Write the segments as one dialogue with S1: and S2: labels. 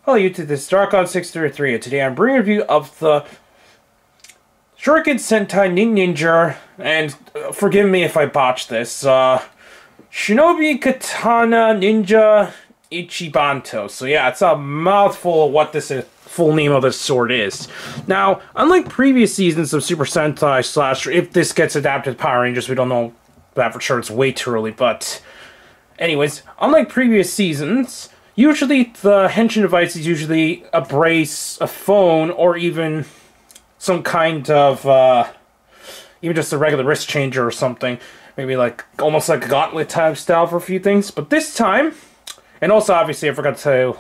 S1: Hello YouTube, this is Darkon633 and today I'm bringing a review of the Shuriken Sentai Ninninjer, and forgive me if I botch this, Shinobigatana Ichibanto. So yeah, it's a mouthful of what this full name of this sword is. Now, unlike previous seasons of Super Sentai / if this gets adapted to Power Rangers, we don't know that for sure, it's way too early, but anyways, unlike previous seasons, usually the Henshin device is usually a brace, a phone, or even some kind of, even just a regular wrist changer or something. Maybe like, almost like a gauntlet type style for a few things. But this time, and also obviously I forgot to tell you,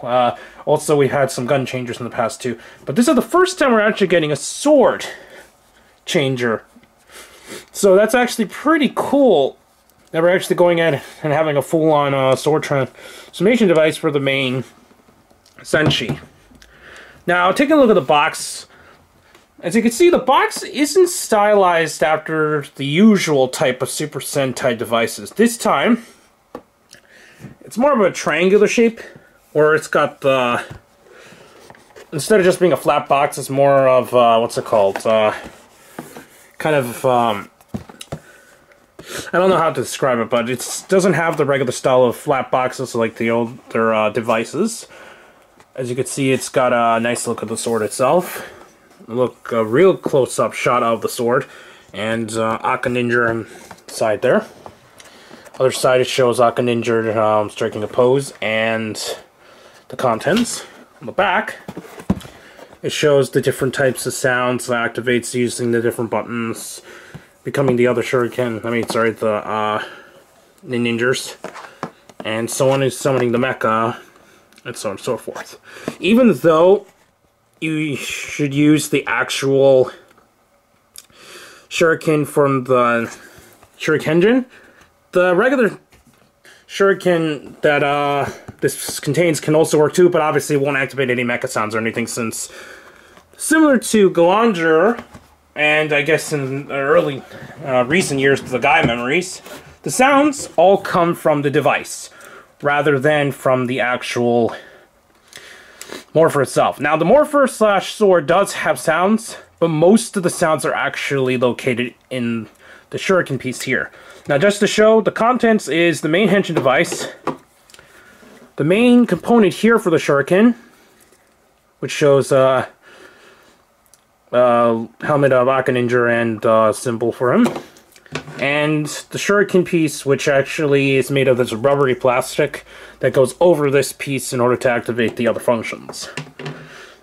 S1: also we had some gun changers in the past too. But this is the first time we're actually getting a sword changer. So that's actually pretty cool. That we're actually going in and having a full-on sword transformation device for the main senshi. Now, taking a look at the box, as you can see, the box isn't stylized after the usual type of Super Sentai devices. This time, it's more of a triangular shape, where it's got the... Instead of just being a flat box, it's more of, what's it called? Kind of, I don't know how to describe it, but it doesn't have the regular style of flat boxes like the older devices. As you can see, it's got a nice look at the sword itself. Look, a real close-up shot of the sword, and Ninninjer side there. Other side, it shows Ninninjer striking a pose, and the contents. On the back, it shows the different types of sounds that activates using the different buttons, becoming the other Shuriken, the Ninninjers, and someone is summoning the mecha, and so on and so forth. Even though you should use the actual Shuriken from the Shuriken, the regular Shuriken that this contains can also work too, but obviously it won't activate any mecha sounds or anything, since similar to Go-Onger, and I guess in early recent years, the Guy memories, the sounds all come from the device, rather than from the actual morpher itself. Now, the morpher / sword does have sounds, but most of the sounds are actually located in the Shuriken piece here. Now, just to show, the contents is the main Henshin device, the main component here for the Shuriken, which shows helmet of Ninninjer and symbol for him, and the Shuriken piece, which actually is made of this rubbery plastic that goes over this piece in order to activate the other functions.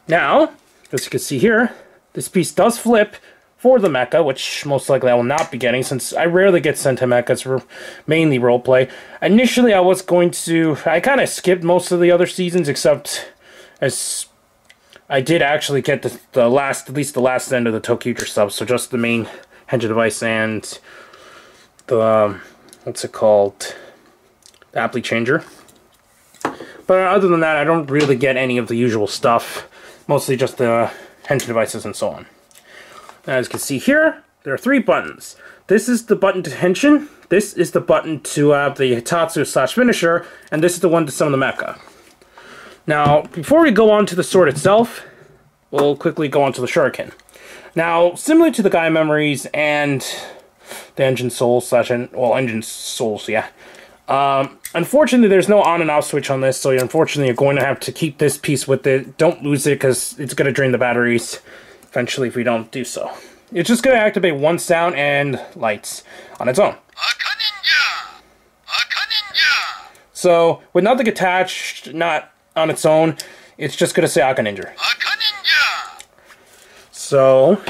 S1: Now, as you can see here, this piece does flip for the mecha, which most likely I will not be getting, since I rarely get Sentai mechas for mainly roleplay. Initially, I kind of skipped most of the other seasons, except as I did actually get at least the last end of the Tokuger stuff, so just the main Henshin device and the, what's it called, the Appli changer. But other than that, I don't really get any of the usual stuff, mostly just the Henshin devices and so on. As you can see here, there are 3 buttons. This is the button to Henshin, this is the button to the Hitatsu / finisher, and this is the one to summon the mecha. Now, before we go on to the sword itself, we'll quickly go on to the Shuriken. Now, similar to the Guy memories and the Engine Souls Engine Souls, yeah. Unfortunately, there's no on and off switch on this, so unfortunately you're going to have to keep this piece with it. Don't lose it, because it's going to drain the batteries eventually if we don't do so. It's just going to activate one sound and lights on its own. So, with nothing attached, not on its own, it's just going to say Ninninjer. So,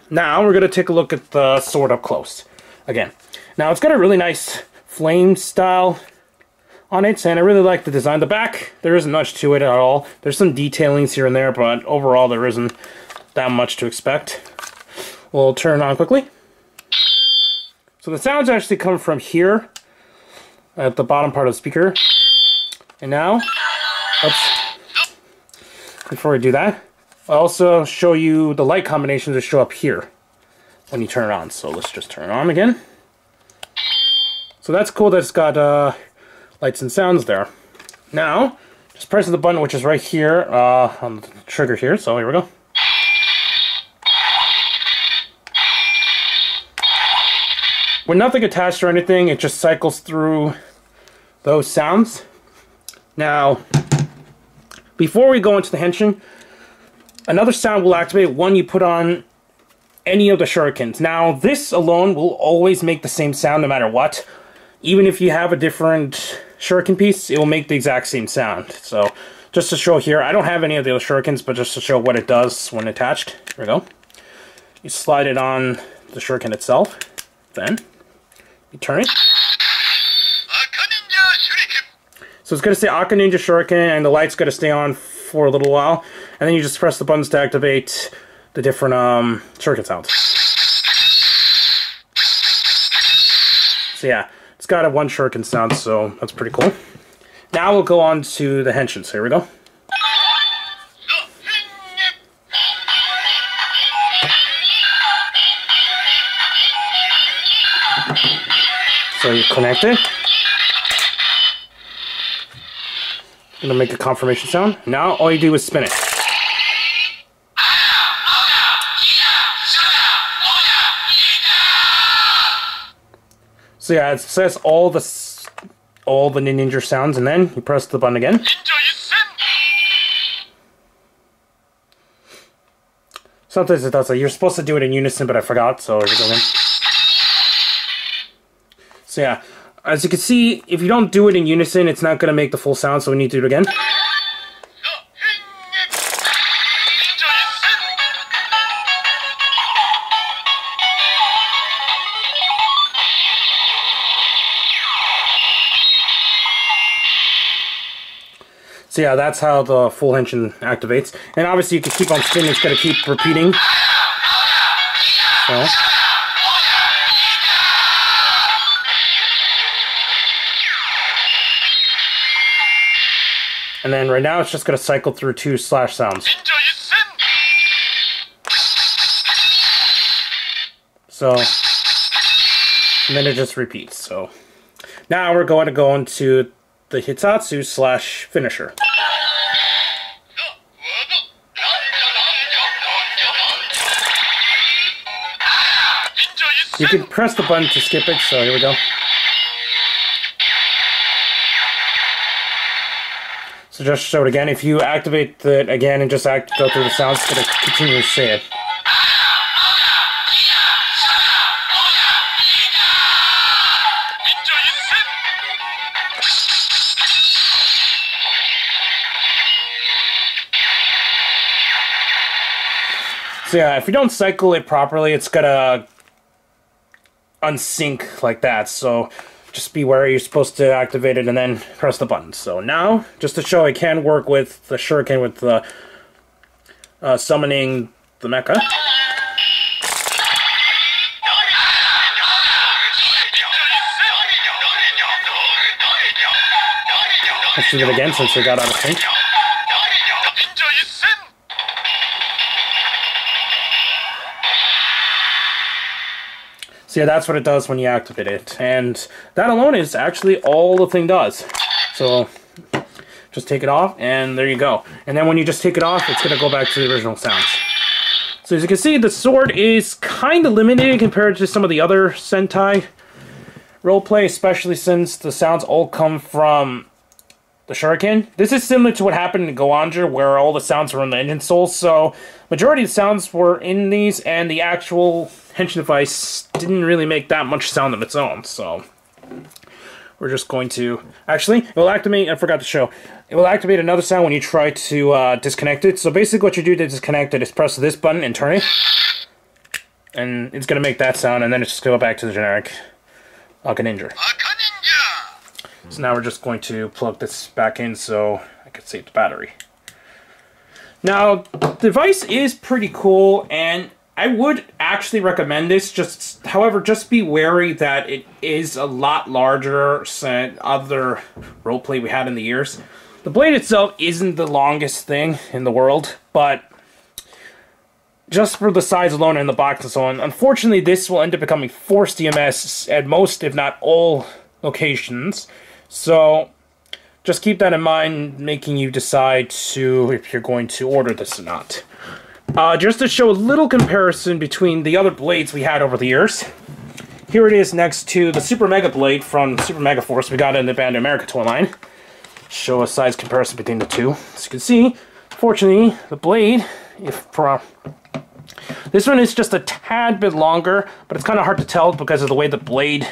S1: now we're going to take a look at the sword up close. Again. Now, it's got a really nice flame style on it, and I really like the design. The back, there isn't much to it at all. There's some detailings here and there, but overall there isn't that much to expect. We'll turn it on quickly. So the sounds actually come from here, at the bottom part of the speaker. And now, oops, before we do that, I'll also show you the light combinations that show up here when you turn it on. So let's just turn it on again. So that's cool that it's got lights and sounds there. Now, Just press the button, which is right here on the trigger here. So here we go. With nothing attached or anything, it just cycles through those sounds. Now, before we go into the Henshin, another sound will activate when you put on any of the Shurikens. Now, this alone will always make the same sound no matter what. Even if you have a different Shuriken piece, it will make the exact same sound. So, just to show here, I don't have any of the other Shurikens, but just to show what it does when attached. Here we go. You slide it on the Shuriken itself. Then, you turn it. So it's going to say Ninninjer Shuriken, and the light's going to stay on for a little while. And then you just press the buttons to activate the different Shuriken sounds. So yeah, it's got a one Shuriken sound, so that's pretty cool. Now we'll go on to the Henshin. So here we go. So you connect it. Gonna make a confirmation sound. Now all you do is spin it. So yeah, it says all the Ninninjer sounds, and then you press the button again. Sometimes it does that. You're supposed to do it in unison, but I forgot, so here we go again. So yeah, as you can see, if you don't do it in unison, it's not going to make the full sound, so we need to do it again. So yeah, that's how the full Henshin activates. And obviously you can keep on spinning, it's going to keep repeating. So. And then right now it's just going to cycle through two slash sounds. So, and then it just repeats. So now we're going to go into the Hitatsu slash finisher. You can press the button to skip it, so here we go. So just show it again. If you activate it again and just go through the sounds, it's going to continue to say it. So yeah, if you don't cycle it properly, it's gonna unsync like that. So just be wary, you're supposed to activate it and then press the button. So now, just to show it can work with the Shuriken with the summoning the mecha. Let's do it again since it got out of sync. So yeah, that's what it does when you activate it. And that alone is actually all the thing does. So just take it off and there you go. And then when you just take it off, it's going to go back to the original sounds. So as you can see, the sword is kind of limited compared to some of the other Sentai roleplay, especially since the sounds all come from the Shuriken. This is similar to what happened in Go-Onger, where all the sounds were in the engine souls. So majority of the sounds were in these, and the actual Henshin device didn't really make that much sound of its own. So we're just going to... Actually, it will activate... I forgot to show. It will activate another sound when you try to disconnect it. So basically what you do to disconnect it is press this button and turn it. And it's going to make that sound, and then it's just going to go back to the generic Ninninjer. So now we're just going to plug this back in so I can save the battery. Now, the device is pretty cool, and I would actually recommend this. However, just be wary that it is a lot larger than other roleplay we had in the years. The blade itself isn't the longest thing in the world, but just for the size alone and the box and so on, unfortunately this will end up becoming forced DMS at most, if not all, locations. So just keep that in mind, making you decide if you're going to order this or not. Just to show a little comparison between the other blades we had over the years. Here it is next to the Super Mega Blade from Super Mega Force we got in the Band of America toy line. Show a size comparison between the two. As you can see, fortunately, the blade, this one is just a tad bit longer, but it's kind of hard to tell because of the way the blade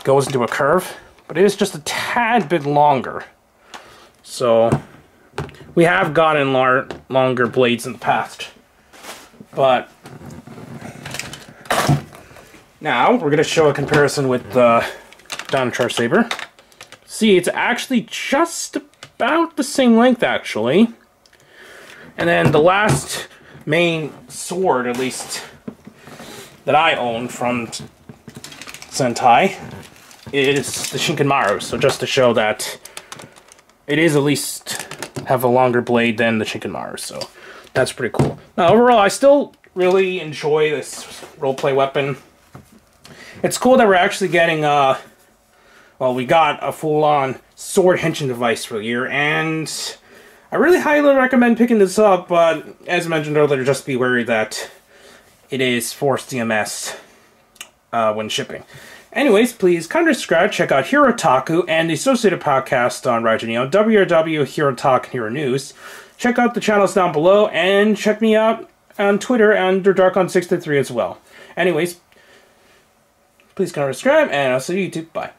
S1: goes into a curve. But it is just a tad bit longer. So, we have gotten longer blades in the past. But now, we're going to show a comparison with the Dinochar Saber. See, it's actually just about the same length, actually. And then the last main sword, at least, that I own from Sentai is the Shinkenmaru. So just to show that it is at least have a longer blade than the Shinkenmaru. So that's pretty cool. Now, overall, I still really enjoy this roleplay weapon. It's cool that we're actually getting well, we got a full-on sword henshin device for the year, and I really highly recommend picking this up, but as mentioned earlier, just be wary that it is forced DMS when shipping. Anyways, please kind of subscribe, check out Hirotaku and the associated podcast on Raiju Neo, WRW, Hero Talk, and Hero News. Check out the channels down below, and check me out on Twitter under Darkon633 as well. Anyways, please kind of subscribe, and I'll see you YouTube. Bye.